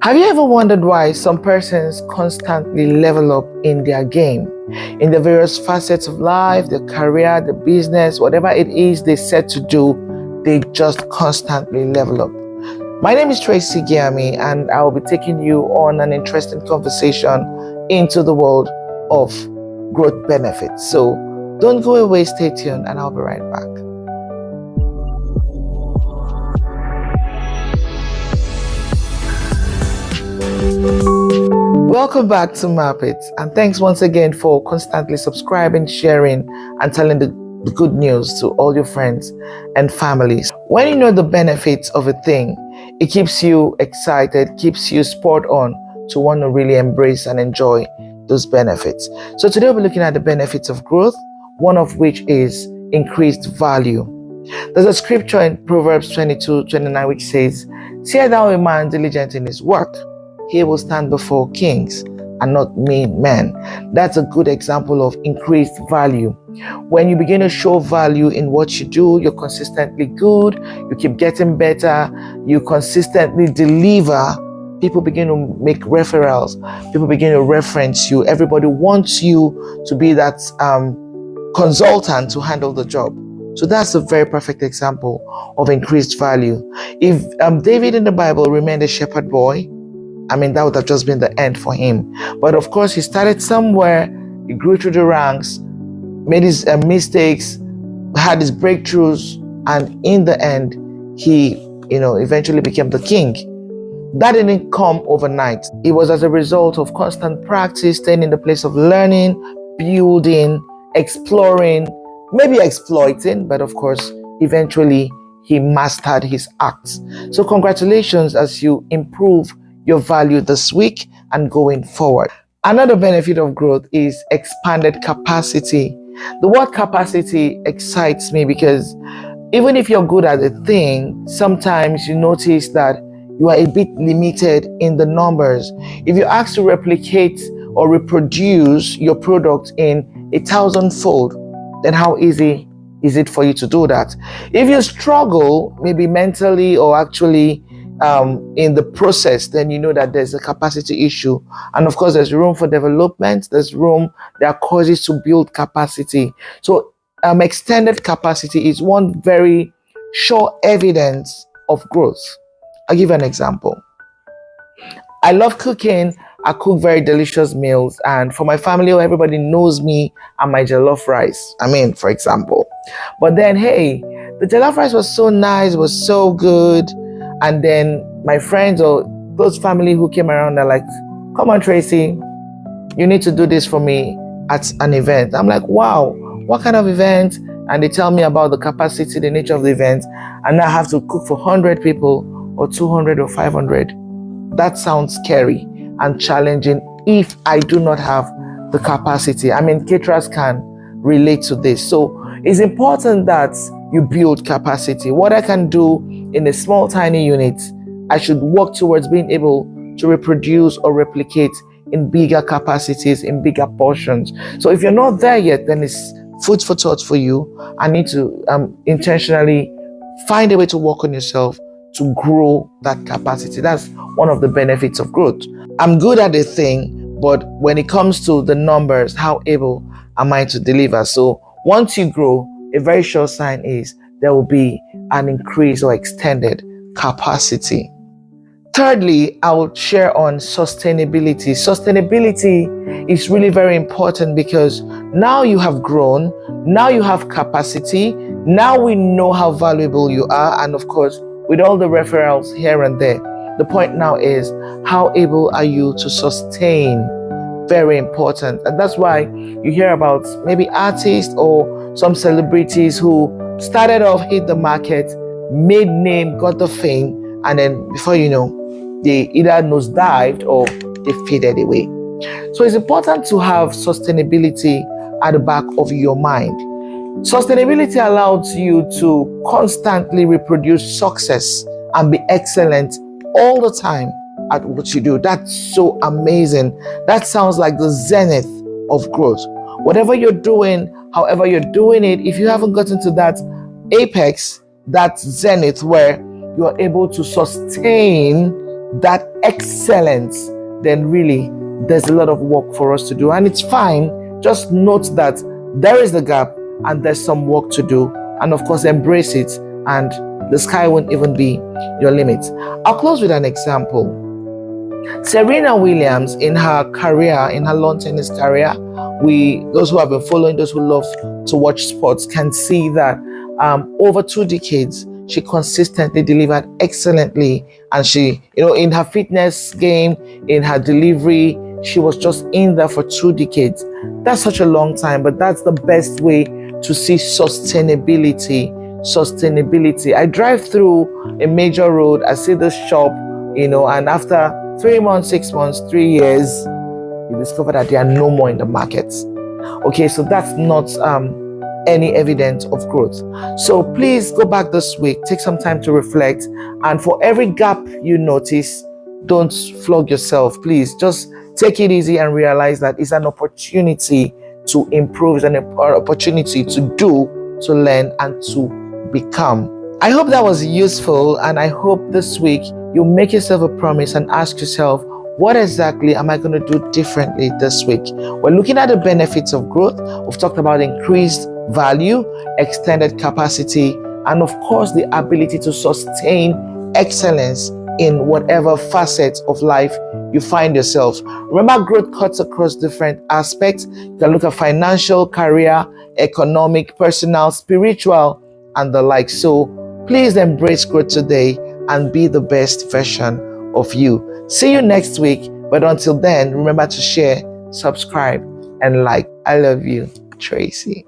Have you ever wondered why some persons constantly level up in their game, in the various facets of life, their career, the business, whatever it is they set to do, they just constantly level up? My name is Tracy Giami, and I will be taking you on an interesting conversation into the world of growth benefits. So don't go away, stay tuned, and I'll be right back. Welcome back to Map It, and thanks once again for constantly subscribing, sharing, and telling the good news to all your friends and families. When you know the benefits of a thing, it keeps you excited, keeps you spurred on to want to really embrace and enjoy those benefits. So today we'll be looking at the benefits of growth, one of which is increased value. There's a scripture in Proverbs 22:29 which says, "See thou a man diligent in his work, he will stand before kings and not mean men." That's a good example of increased value. When you begin to show value in what you do, you're consistently good, you keep getting better, you consistently deliver, people begin to make referrals, people begin to reference you, everybody wants you to be that consultant to handle the job. So that's a very perfect example of increased value. If David in the Bible remained a shepherd boy, that would have just been the end for him. But of course, he started somewhere, he grew through the ranks, made his mistakes, had his breakthroughs, and in the end, he, eventually became the king. That didn't come overnight. It was as a result of constant practice, staying in the place of learning, building, exploring, maybe exploiting, but of course, eventually he mastered his acts. So congratulations as you improve your value this week and going forward. Another benefit of growth is expanded capacity. The word capacity excites me because even if you're good at a thing, sometimes you notice that you are a bit limited in the numbers. If you're asked to replicate or reproduce your product in 1,000-fold, then how easy is it for you to do that? If you struggle, maybe mentally or actually in the process, then you know that there's a capacity issue. And of course, there's room for development. There are causes to build capacity. So extended capacity is one very sure evidence of growth. I'll give you an example. I love cooking. I cook very delicious meals, and for my family, everybody knows me and my jollof rice. For example. But then, hey, the jollof rice was so nice, was so good. And then my friends or those family who came around are like, "Come on, Tracy, you need to do this for me at an event." I'm like, "Wow, what kind of event?" And they tell me about the capacity, the nature of the event. And I have to cook for 100 people or 200 or 500. That sounds scary and challenging if I do not have the capacity. Caterers can relate to this. So it's important that you build capacity. What I can do in a small, tiny unit, I should work towards being able to reproduce or replicate in bigger capacities, in bigger portions. So if you're not there yet, then it's food for thought for you. I need to intentionally find a way to work on yourself to grow that capacity. That's one of the benefits of growth. I'm good at a thing, but when it comes to the numbers, how able am I to deliver? So once you grow, a very sure sign is there will be an increase or extended capacity. Thirdly, I will share on sustainability. Sustainability is really very important because now you have grown, now you have capacity, now we know how valuable you are, and of course, with all the referrals here and there, the point now is how able are you to sustain? Very important. And that's why you hear about maybe artists or some celebrities who started off, hit the market, made name, got the fame, and then before you know, they either nosedived or they faded away. So it's important to have sustainability at the back of your mind. Sustainability allows you to constantly reproduce success and be excellent all the time at what you do. That's so amazing. That sounds like the zenith of growth. Whatever you're doing, however you're doing it, if you haven't gotten to that apex, that zenith where you are able to sustain that excellence, then really there's a lot of work for us to do. And it's fine. Just note that there is the gap and there's some work to do. And of course, embrace it, and the sky won't even be your limit. I'll close with an example. Serena Williams, in her career, in her lawn tennis career, those who have been following, those who love to watch sports, can see that over 2 decades, she consistently delivered excellently. And she, in her fitness game, in her delivery, she was just in there for 2 decades. That's such a long time, but that's the best way to see sustainability. I drive through a major road, I see this shop, and after 3 months, 6 months, 3 years, you discover that they are no more in the market. Okay, so that's not any evidence of growth. So please go back this week, take some time to reflect, and for every gap you notice, don't flog yourself. Please just take it easy and realize that it's an opportunity to improve, it's an opportunity to do, to learn, and to become. I hope that was useful, and I hope this week you make yourself a promise and ask yourself, what exactly am I going to do differently this week? We're looking at the benefits of growth. We've talked about increased value, extended capacity, and of course, the ability to sustain excellence in whatever facet of life you find yourself. Remember, growth cuts across different aspects. You can look at financial, career, economic, personal, spiritual, and the like. So please embrace growth today and be the best version of you. See you next week. But until then, remember to share, subscribe, and like. I love you, Tracy.